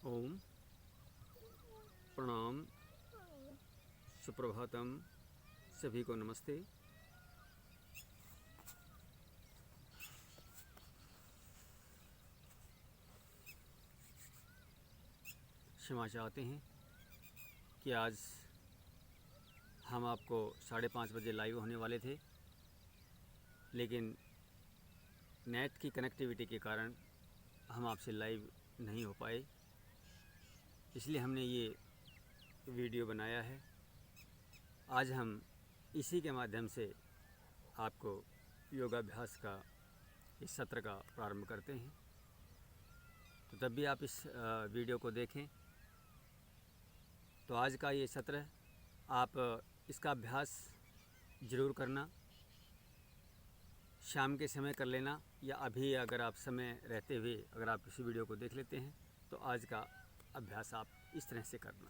ओम प्रणाम, सुप्रभातम, सभी को नमस्ते। क्षमा चाहते हैं कि आज हम आपको 5:30 बजे लाइव होने वाले थे, लेकिन नेट की कनेक्टिविटी के कारण हम आपसे लाइव नहीं हो पाए। इसलिए हमने ये वीडियो बनाया है। आज हम इसी के माध्यम से आपको योगाभ्यास का इस सत्र का प्रारंभ करते हैं। तो तब भी आप इस वीडियो को देखें। तो आज का ये सत्र आप इसका अभ्यास ज़रूर करना। शाम के समय कर लेना, या अभी अगर आप समय रहते हुए अगर आप इस वीडियो को देख लेते हैं तो आज का अभ्यास आप इस तरह से करना।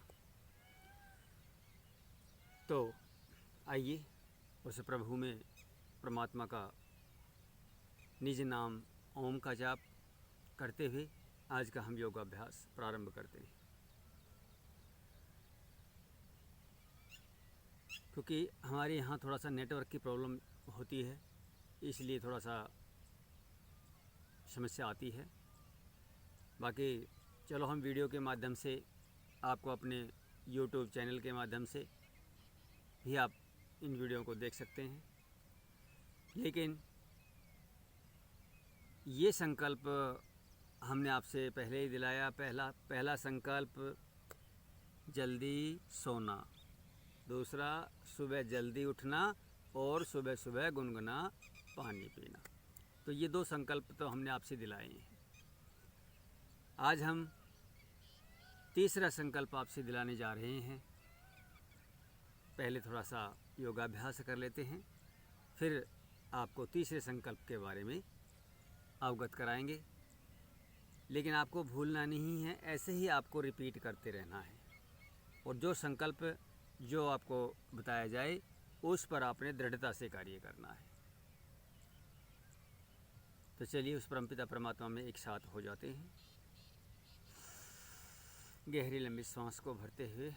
तो आइए उस प्रभु में परमात्मा का निज नाम ओम का जाप करते हुए आज का हम योगाभ्यास प्रारंभ करते हैं। क्योंकि हमारे यहाँ थोड़ा सा नेटवर्क की प्रॉब्लम होती है, इसलिए थोड़ा सा समस्या आती है। बाकी चलो हम वीडियो के माध्यम से आपको अपने YouTube चैनल के माध्यम से भी आप इन वीडियो को देख सकते हैं। लेकिन ये संकल्प हमने आपसे पहले ही दिलाया। पहला संकल्प जल्दी सोना, दूसरा सुबह जल्दी उठना और सुबह सुबह गुनगुना पानी पीना। तो ये 2 संकल्प तो हमने आपसे दिलाए हैं। आज हम तीसरा संकल्प आपसे दिलाने जा रहे हैं। पहले थोड़ा सा योगाभ्यास कर लेते हैं, फिर आपको तीसरे संकल्प के बारे में अवगत कराएंगे। लेकिन आपको भूलना नहीं है, ऐसे ही आपको रिपीट करते रहना है। और जो संकल्प जो आपको बताया जाए उस पर आपने दृढ़ता से कार्य करना है। तो चलिए उस परमपिता परमात्मा में एक साथ हो जाते हैं। गहरी लंबी सांस को भरते हुए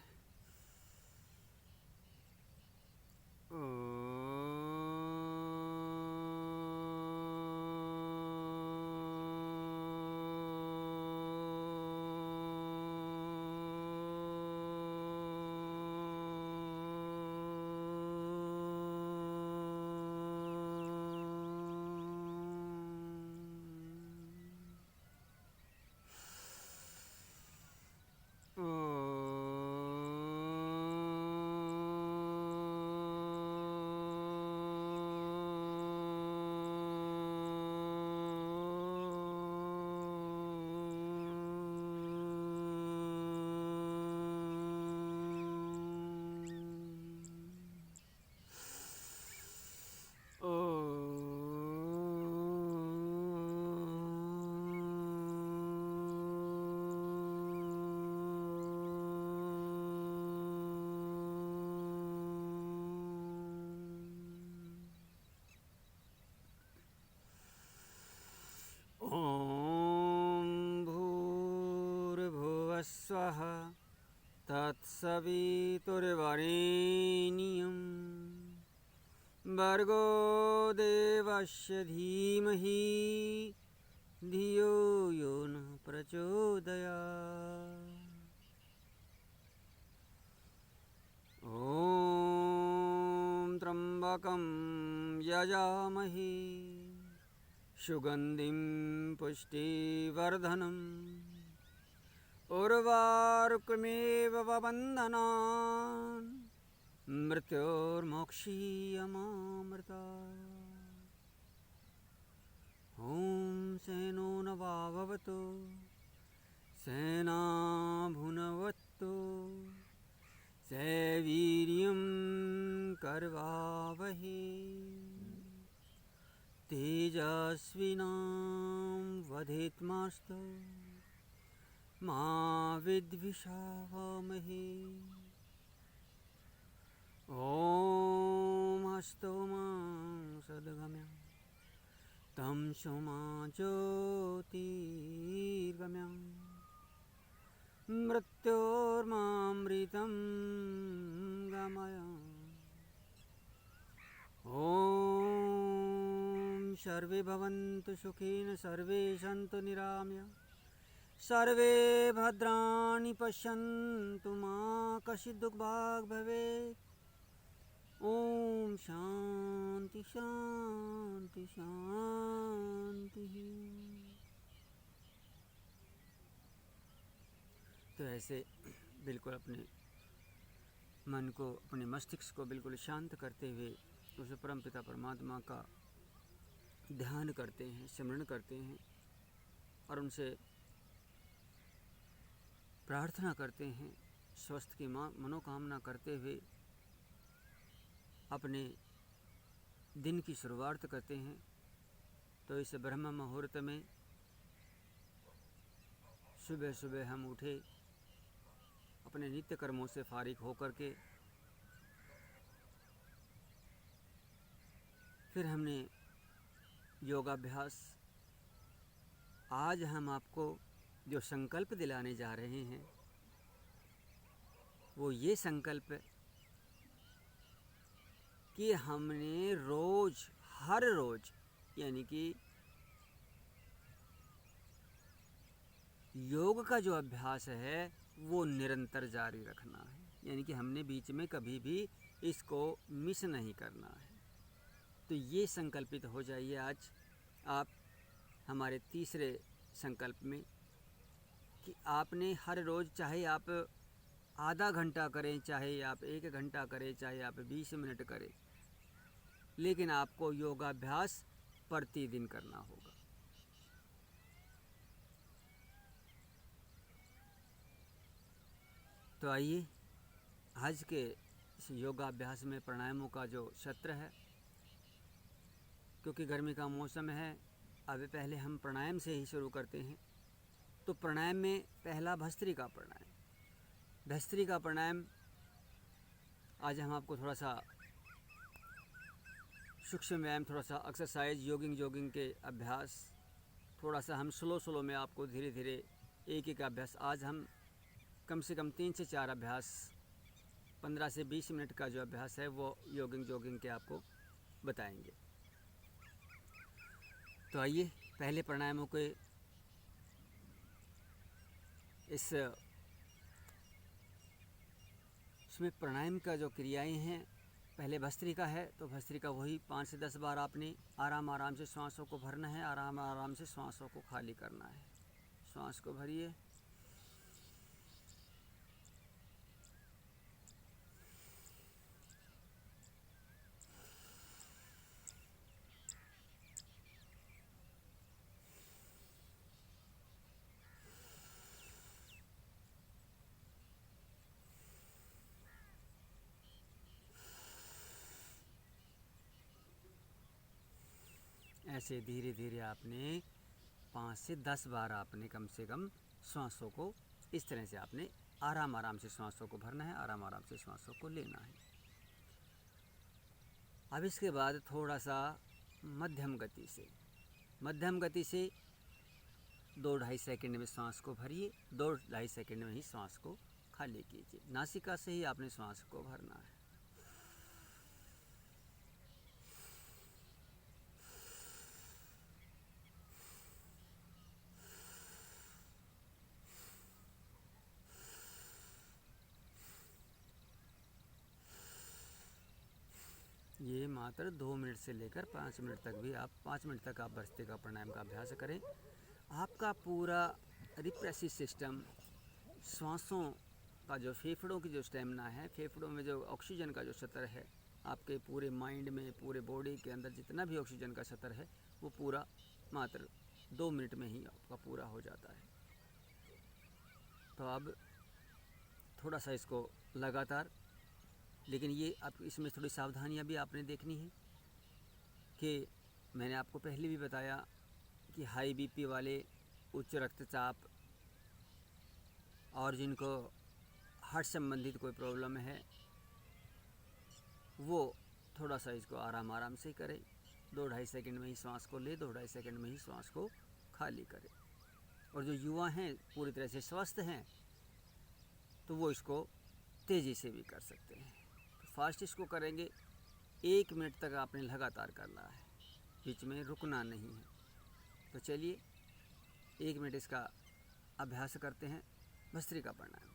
स्वः तत्सवितुर्वरेण्यं भर्गो देवस्य धीमहि धियो यो न प्रचोदयात्। ॐ त्र्यम्बकं यजामहे सुगन्धिं पुष्टिवर्धनम् उर्वारुकमेव वन्दनान् मृत्योर्मोक्षीयमामृताय। ॐ सेनो न वा भवतु सेना भुनवतु सवीर्यं करवावहे तेजस्विनां वधेत्मास्तु मा विद्विषावमहे। ॐ हस्तो मा सद्गम्यं तमसो मा ज्योतिर्गम्यं मृत्योर्मामृतं गमय। ॐ सर्वे भवन्तु सुखिनः, सर्वे सन्तु निरामया, सर्वे भद्राणि पश्यन्तु मा कश्चित् दुःखभाग् भवेत्। ओम शांति शांति शांति। तो ऐसे बिल्कुल अपने मन को, अपने मस्तिष्क को बिल्कुल शांत करते हुए उस परमपिता परमात्मा का ध्यान करते हैं, स्मरण करते हैं और उनसे प्रार्थना करते हैं, स्वस्थ की मनोकामना करते हुए अपने दिन की शुरुआत करते हैं। तो इस ब्रह्म मुहूर्त में सुबह सुबह हम उठे, अपने नित्य कर्मों से फारिग होकर के फिर हमने योगाभ्यास, आज हम आपको जो संकल्प दिलाने जा रहे हैं वो ये संकल्प कि हमने रोज़, हर रोज़, यानी कि योग का जो अभ्यास है वो निरंतर जारी रखना है। यानी कि हमने बीच में कभी भी इसको मिस नहीं करना है। तो ये संकल्पित हो जाइए आज आप हमारे तीसरे संकल्प में कि आपने हर रोज़, चाहे आप आधा घंटा करें, चाहे आप 1 घंटा करें, चाहे आप 20 मिनट करें, लेकिन आपको योगाभ्यास प्रतिदिन करना होगा। तो आइए आज के इस योगाभ्यास में प्राणायामों का जो सत्र है, क्योंकि गर्मी का मौसम है, अब पहले हम प्राणायाम से ही शुरू करते हैं। तो प्राणायाम में पहला भस्त्रिका प्राणायाम। भस्त्रिका प्राणायाम आज हम आपको थोड़ा सा सूक्ष्म व्यायाम, थोड़ा सा एक्सरसाइज, जोगिंग के अभ्यास, थोड़ा सा हम स्लो में आपको धीरे धीरे एक अभ्यास, आज हम कम से कम 3 से 4 अभ्यास, 15 से 20 मिनट का जो अभ्यास है वो जोगिंग के आपको बताएंगे। तो आइए पहले प्राणायामों के इसमें प्राणायाम का जो क्रियाएं हैं, पहले भस्त्रिका है तो भस्त्रिका वही 5 से 10 बार आपने आराम से श्वासों को भरना है, आराम से श्वासों को खाली करना है। श्वास को भरिए, ऐसे धीरे धीरे आपने 5 से 10 बार आपने कम से कम श्वासों को इस तरह से आपने आराम से श्वासों को भरना है, आराम से श्वासों को लेना है। अब इसके बाद थोड़ा सा मध्यम गति से 2-2.5 सेकंड में श्वास को भरिए, 2-2.5 सेकंड में ही श्वास को खाली कीजिए। नासिका से ही आपने श्वास को भरना है। ये मात्र 2 मिनट से लेकर 5 मिनट तक भी आप 5 मिनट तक आप भस्त्रिका प्राणायाम का अभ्यास करें। आपका पूरा रिप्रेसिव सिस्टम, श्वासों का जो फेफड़ों की जो स्टेमिना है, फेफड़ों में जो ऑक्सीजन का जो स्तर है, आपके पूरे माइंड में, पूरे बॉडी के अंदर जितना भी ऑक्सीजन का स्तर है वो पूरा मात्र 2 मिनट में ही आपका पूरा हो जाता है। तो अब थोड़ा सा इसको लगातार, लेकिन ये आप इसमें थोड़ी सावधानियां भी आपने देखनी है कि मैंने आपको पहले भी बताया कि हाई बीपी वाले, उच्च रक्तचाप और जिनको हार्ट संबंधित कोई प्रॉब्लम है वो थोड़ा सा इसको आराम से करें। 2-2.5 सेकंड में ही श्वास को ले, 2-2.5 सेकंड में ही श्वास को खाली करें। और जो युवा हैं, पूरी तरह से स्वस्थ हैं, तो वो इसको तेज़ी से भी कर सकते हैं। तो फास्ट इसको करेंगे 1 मिनट तक आपने लगातार करना है, बीच में रुकना नहीं है। तो चलिए 1 मिनट इसका अभ्यास करते हैं, भस्त्रिका प्राणायाम।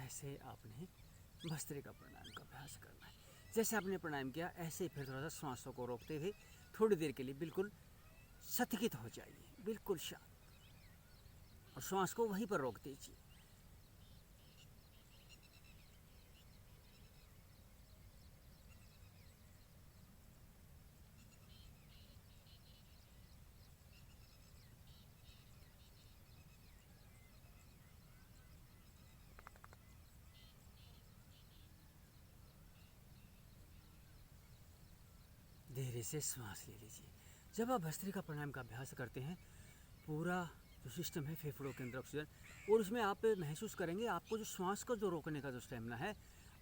ऐसे आपने भस्त्रिका प्राणायाम का अभ्यास करना है। जैसे आपने प्राणायाम किया ऐसे ही फिर थोड़ा सा श्वासों को रोकते हुए थोड़ी देर के लिए बिल्कुल सतहित हो जाइए, बिल्कुल शांत, और श्वास को वहीं पर रोक दीजिए। धीरे से सांस ले लीजिए। जब आप भस्त्रिका प्राणायाम का अभ्यास करते हैं, पूरा जो सिस्टम है फेफड़ों के अंदर ऑक्सीजन, और उसमें आप महसूस करेंगे आपको जो श्वास का जो रोकने का जो स्टेमिना है,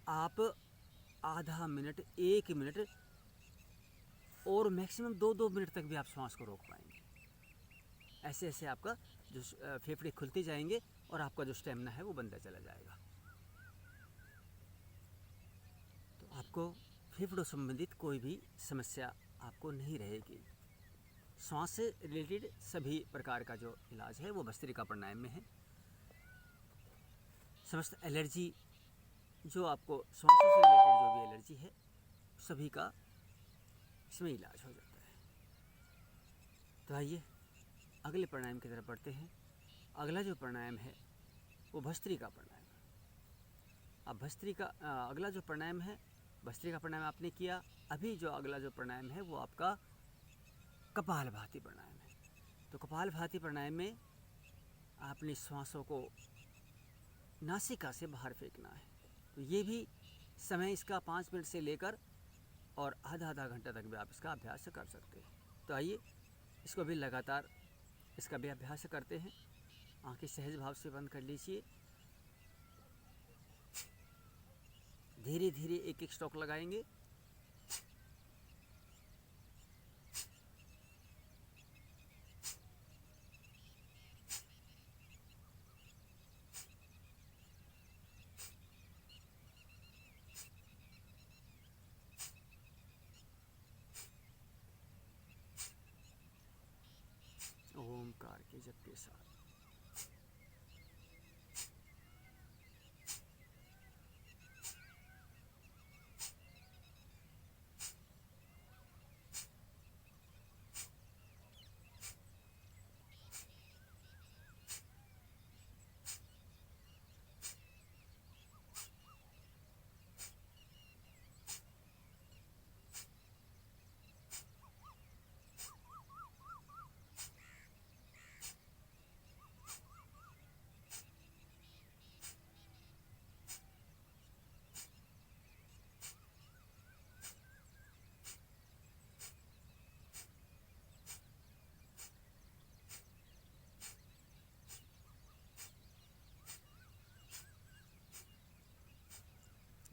आप आधा मिनट, 1 मिनट और मैक्सिमम 2-2 मिनट तक भी आप श्वास को रोक पाएंगे। ऐसे ऐसे आपका जो फेफड़े खुलते जाएंगे और आपका जो स्टेमिना है वो बनता चला जाएगा। तो आपको फेफड़ों संबंधित कोई भी समस्या आपको नहीं रहेगी। श्वास से रिलेटेड सभी प्रकार का जो इलाज है वो भस्त्रिका प्राणायाम में है। समस्त एलर्जी, जो आपको श्वासों से रिलेटेड जो भी एलर्जी है, सभी का इसमें इलाज हो जाता है। तो आइए अगले प्राणायाम की तरफ बढ़ते हैं। अगला जो प्राणायाम है वो भस्त्रिका प्राणायाम है। अब भस्त्रिका अगला जो प्राणायाम है, भस्त्रिका प्राणायाम आपने किया, अभी जो अगला जो प्राणायाम है वो आपका कपालभाति प्राणायाम है। तो कपालभाति प्राणायाम में आपने श्वासों को नासिका से बाहर फेंकना है। तो ये भी समय इसका 5 मिनट से लेकर और आधा घंटा तक भी आप इसका अभ्यास कर सकते हैं। तो आइए इसको भी लगातार इसका भी अभ्यास करते हैं। आंखें सहज भाव से बंद कर लीजिए। धीरे धीरे एक एक स्ट्रोक लगाएंगे। ओमकार के जप के साथ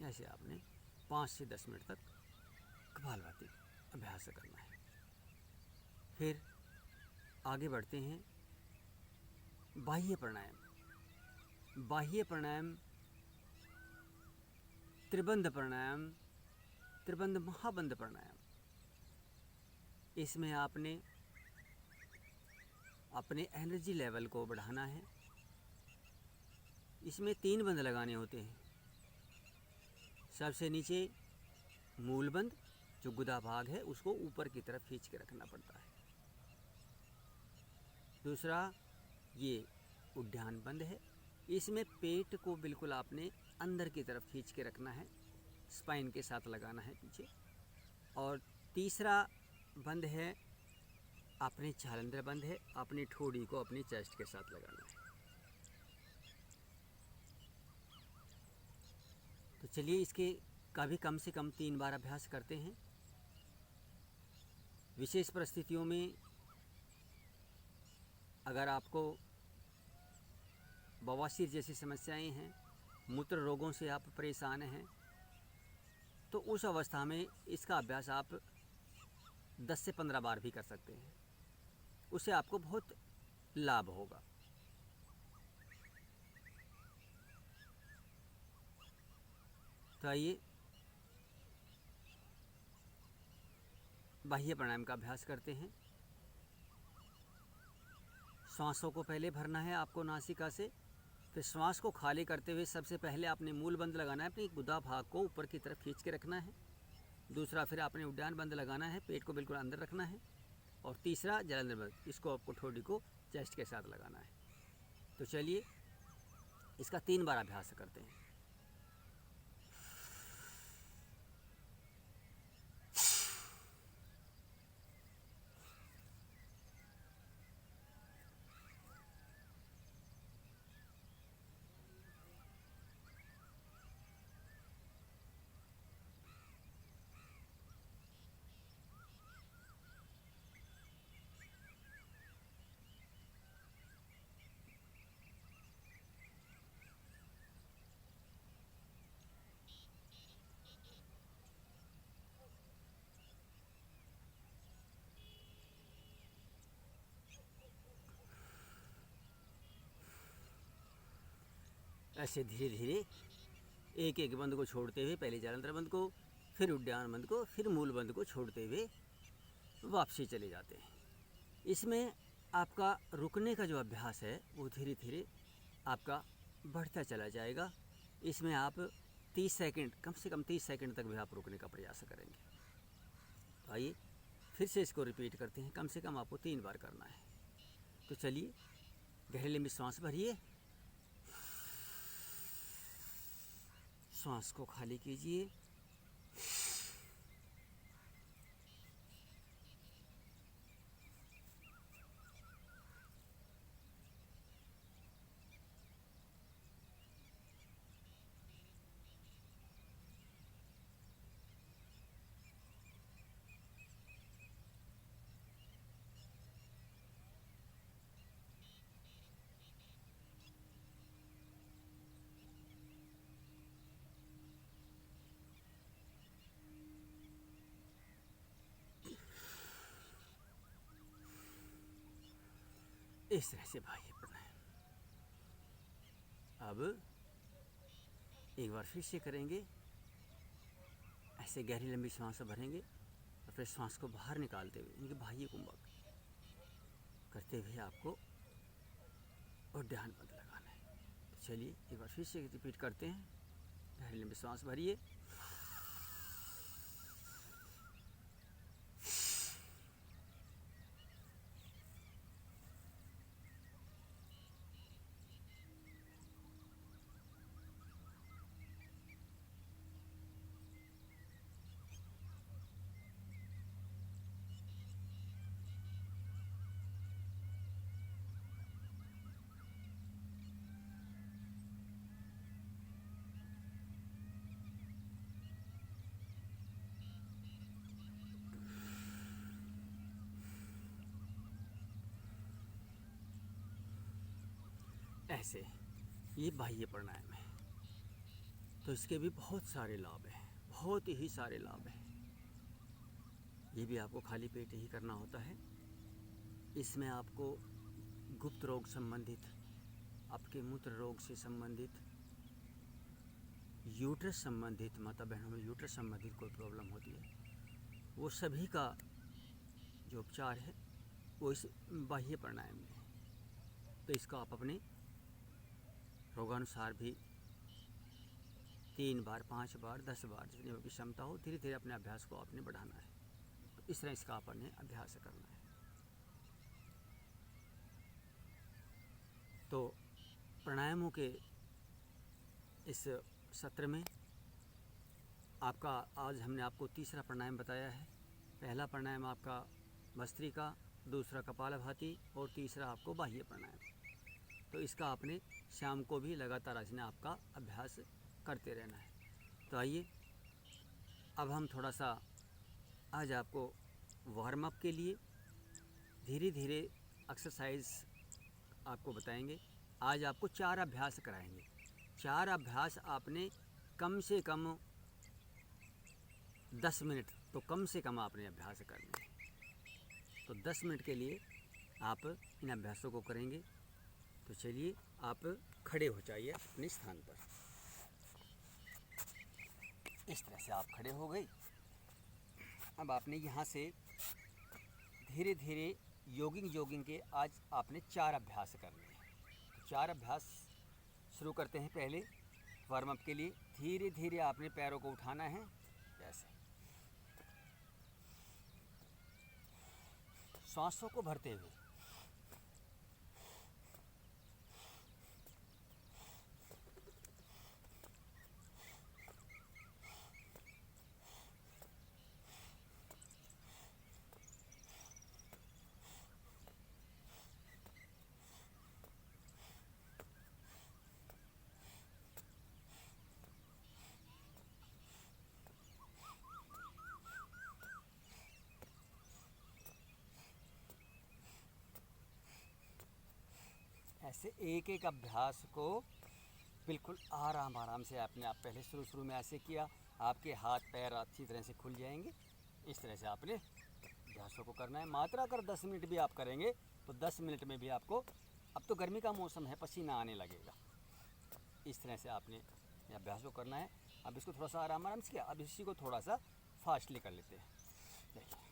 ऐसे आपने 5 से 10 मिनट तक कपालभाति अभ्यास करना है। फिर आगे बढ़ते हैं बाह्य प्राणायाम। बाह्य प्राणायाम त्रिबंध प्राणायाम, त्रिबंध महाबंध प्राणायाम। इसमें आपने अपने एनर्जी लेवल को बढ़ाना है। इसमें 3 बंध लगाने होते हैं। सबसे नीचे मूल बंध, जो गुदा भाग है उसको ऊपर की तरफ खींच के रखना पड़ता है। दूसरा ये उद्यान बंध है, इसमें पेट को बिल्कुल आपने अंदर की तरफ खींच के रखना है, स्पाइन के साथ लगाना है पीछे। और तीसरा बंध है अपने छालंद्र बंध है, अपनी ठोड़ी को अपनी चेस्ट के साथ लगाना है। तो चलिए इसके का भी कम से कम 3 बार अभ्यास करते हैं। विशेष परिस्थितियों में अगर आपको बवासीर जैसी समस्याएं हैं, मूत्र रोगों से आप परेशान हैं, तो उस अवस्था में इसका अभ्यास आप 10 से 15 बार भी कर सकते हैं। उससे आपको बहुत लाभ होगा। तो आइए बाह्य प्राणायाम का अभ्यास करते हैं। श्वासों को पहले भरना है आपको नासिका से, फिर श्वास को खाली करते हुए सबसे पहले आपने मूल बंद लगाना है, अपनी गुदा भाग को ऊपर की तरफ खींच के रखना है। दूसरा फिर आपने उद्यान बंद लगाना है, पेट को बिल्कुल अंदर रखना है। और तीसरा जलंधर बंद, इसको आपको ठोड़ी को चेस्ट के साथ लगाना है। तो चलिए इसका 3 बार अभ्यास करते हैं। ऐसे धीरे धीरे एक एक बंद को छोड़ते हुए, पहले जलंधर बंद को, फिर उद्यान बंद को, फिर मूल बंद को छोड़ते हुए वापसी चले जाते हैं। इसमें आपका रुकने का जो अभ्यास है वो धीरे धीरे आपका बढ़ता चला जाएगा। इसमें आप 30 सेकंड, कम से कम 30 सेकंड तक भी आप रुकने का प्रयास करेंगे। तो आइए फिर से इसको रिपीट करते हैं। कम से कम आपको 3 बार करना है। तो चलिए गहरी लंबी सांस भरिए, सांस को खाली कीजिए, इस तरह से बाह्य प्राणायाम। अब एक बार फिर से करेंगे। ऐसे गहरी लंबी सांस भरेंगे और फिर सांस को बाहर निकालते हुए इनके बाह्य कुंभक करते हुए आपको उद्यान बंद लगाना है। तो चलिए एक बार फिर से रिपीट करते हैं। गहरी लंबी सांस भरिए, ऐसे ये बाह्य प्राणायाम है। तो इसके भी बहुत सारे लाभ हैं, बहुत ही सारे लाभ हैं। ये भी आपको खाली पेट ही करना होता है। इसमें आपको गुप्त रोग संबंधित, आपके मूत्र रोग से संबंधित, यूट्रस संबंधित, माता बहनों में यूट्रस संबंधित कोई प्रॉब्लम होती है, वो सभी का जो उपचार है वो इस बाह्य प्राणायाम में है। तो इसका आप अपने रोगानुसार भी 3 बार, 5 बार, 10 बार, जितनी आपकी क्षमता हो, धीरे धीरे अपने अभ्यास को आपने बढ़ाना है। तो इस तरह इसका आपने अभ्यास करना है। तो प्राणायामों के इस सत्र में आपका आज हमने आपको तीसरा प्राणायाम बताया है। पहला प्राणायाम आपका भस्त्रिका, दूसरा कपालभाति और तीसरा आपको बाह्य प्राणायाम। तो इसका आपने शाम को भी लगातार इसने आपका अभ्यास करते रहना है। तो आइए अब हम थोड़ा सा आज आपको वार्म अप के लिए धीरे धीरे एक्सरसाइज आपको बताएंगे। आज आपको 4 अभ्यास कराएंगे। 4 अभ्यास आपने कम से कम 10 मिनट, तो कम से कम आपने अभ्यास करने हैं। तो 10 मिनट के लिए आप इन अभ्यासों को करेंगे। तो चलिए आप खड़े हो जाइए अपने स्थान पर। इस तरह से आप खड़े हो गए। अब आपने यहाँ से धीरे धीरे जॉगिंग के आज आपने 4 अभ्यास करने हैं। तो 4 अभ्यास शुरू करते हैं। पहले वार्म अप के लिए धीरे धीरे आपने पैरों को उठाना है, ऐसे सांसों को भरते हुए। ऐसे एक एक अभ्यास को बिल्कुल आराम से आपने आप पहले शुरू में ऐसे किया, आपके हाथ पैर अच्छी तरह से खुल जाएंगे। इस तरह से आपने अभ्यासों को करना है। मात्रा अगर 10 मिनट भी आप करेंगे तो 10 मिनट में भी आपको, अब तो गर्मी का मौसम है, पसीना आने लगेगा। इस तरह से आपने ये अभ्यास को करना है। अब इसको थोड़ा सा आराम से किया, अब इसी को थोड़ा सा फास्टली कर लेते हैं। देखिए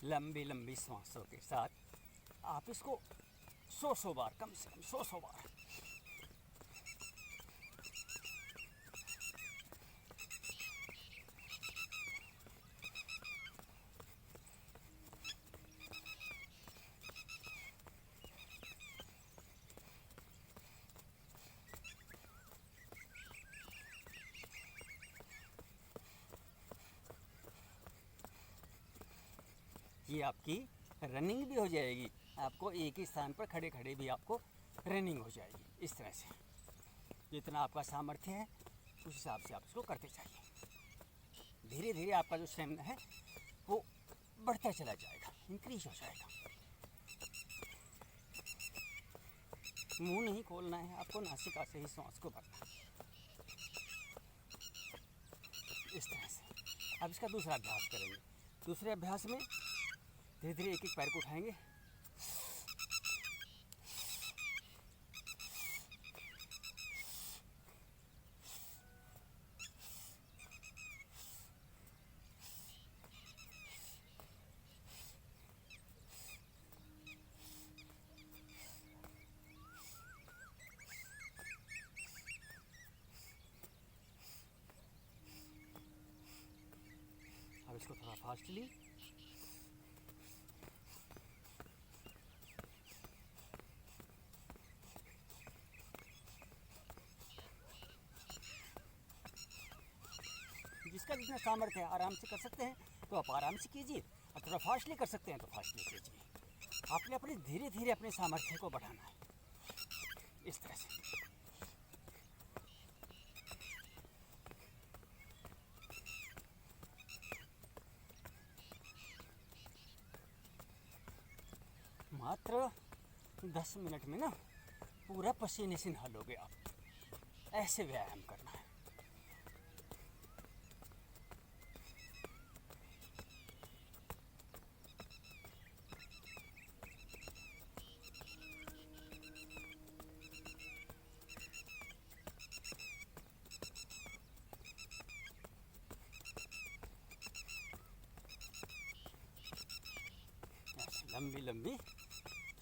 लंबी लंबी सांसों के साथ आप इसको 100 बार, कम से कम 100 बार। ये आपकी रनिंग भी हो जाएगी। आपको एक ही स्थान पर खड़े खड़े भी आपको रनिंग हो जाएगी। इस तरह से जितना आपका सामर्थ्य है उस हिसाब से आप इसको करते जाइए। धीरे धीरे आपका जो स्टेमिना है वो बढ़ता चला जाएगा, इंक्रीज हो जाएगा। मुंह नहीं खोलना है आपको, नासिका से ही सांस को भरना है। इस तरह से अब इसका दूसरा अभ्यास करेंगे। दूसरे अभ्यास में धीरे धीरे एक एक पैर को उठाएंगे। अब इसको थोड़ा फास्टली आपका जितना सामर्थ्य है आराम से कर सकते हैं तो आप आराम से कीजिए, और थोड़ा फास्टली कर सकते हैं तो फास्टली कीजिए। आपने अपने धीरे धीरे अपने सामर्थ्य को बढ़ाना है, इस तरह से। मात्र 10 मिनट में ना पूरा पसीने से नहा लोगे आप। ऐसे व्यायाम करना है। ऐसे लंबी लंबी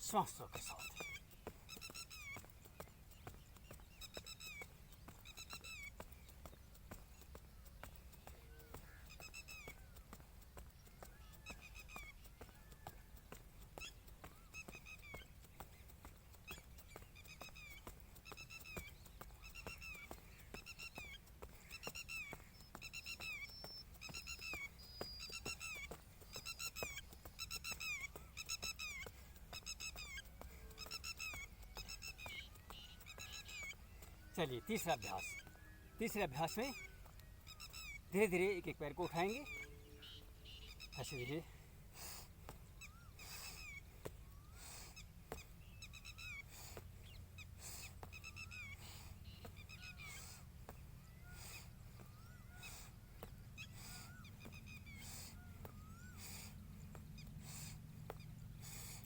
सांसों के साथ। चलिए तीसरा अभ्यास। तीसरे अभ्यास में धीरे धीरे एक एक पैर को उठाएंगे, ऐसे धीरे।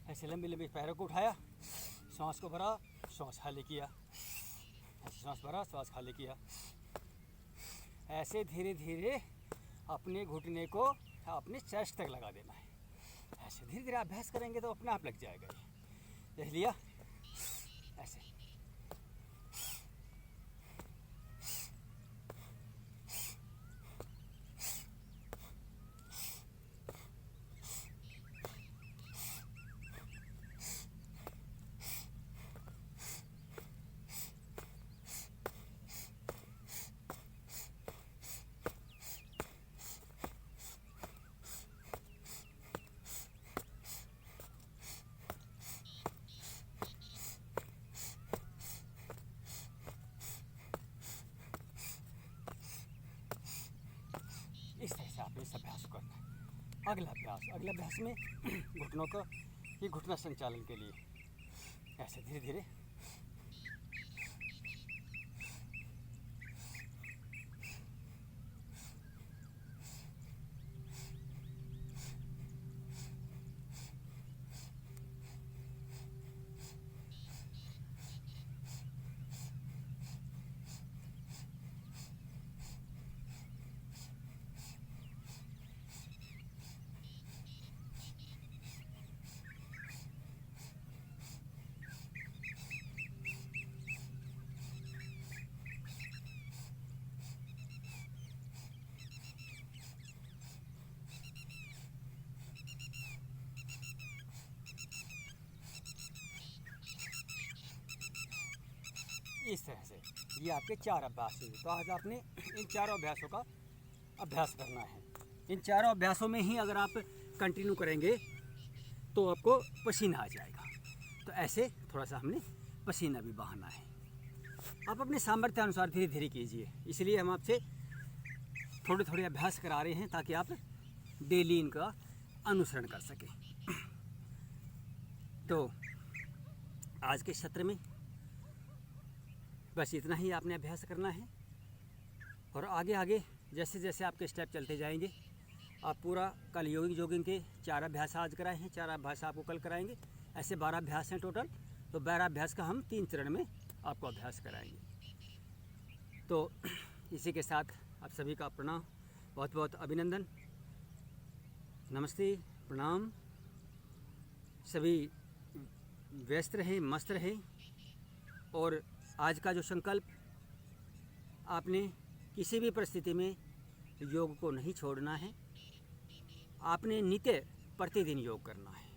ऐसे लंबी लंबी पैरों को उठाया, सांस को भरा, सांस खाली किया, ऐसे सांस भरा, सांस खाली किया। ऐसे धीरे धीरे अपने घुटने को अपने चेस्ट तक लगा देना है। ऐसे धीरे धीरे अभ्यास करेंगे तो अपने आप लग जाएगा ये। देख लिया, ऐसे। इस तरह से आपने इस अभ्यास को करना है। अगला अभ्यास में घुटनों को ये घुटना संचालन के लिए ऐसे धीरे धीरे। इस तरह से ये आपके 4 अभ्यास हैं। तो आज आपने इन चारों अभ्यासों का अभ्यास करना है। इन चारों अभ्यासों में ही अगर आप कंटिन्यू करेंगे तो आपको पसीना आ जाएगा। तो ऐसे थोड़ा सा हमने पसीना भी बहाना है। आप अपने सामर्थ्य अनुसार धीरे धीरे कीजिए, इसलिए हम आपसे थोड़े थोड़े अभ्यास करा रहे हैं ताकि आप डेली इनका अनुसरण कर सकें। तो आज के सत्र में बस इतना ही आपने अभ्यास करना है, और आगे आगे जैसे जैसे आपके स्टेप चलते जाएंगे आप पूरा कल जॉगिंग के 4 अभ्यास आज कराए हैं, 4 अभ्यास आपको कल कराएंगे। ऐसे 12 अभ्यास हैं टोटल। तो 12 अभ्यास का हम 3 चरण में आपको अभ्यास कराएंगे। तो इसी के साथ आप सभी का प्रणाम, बहुत बहुत अभिनंदन, नमस्ते, प्रणाम। सभी व्यस्त रहें, मस्त रहें। और आज का जो संकल्प, आपने किसी भी परिस्थिति में योग को नहीं छोड़ना है। आपने नित्य प्रतिदिन योग करना है।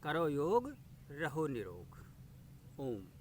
करो योग, रहो निरोग। ओम।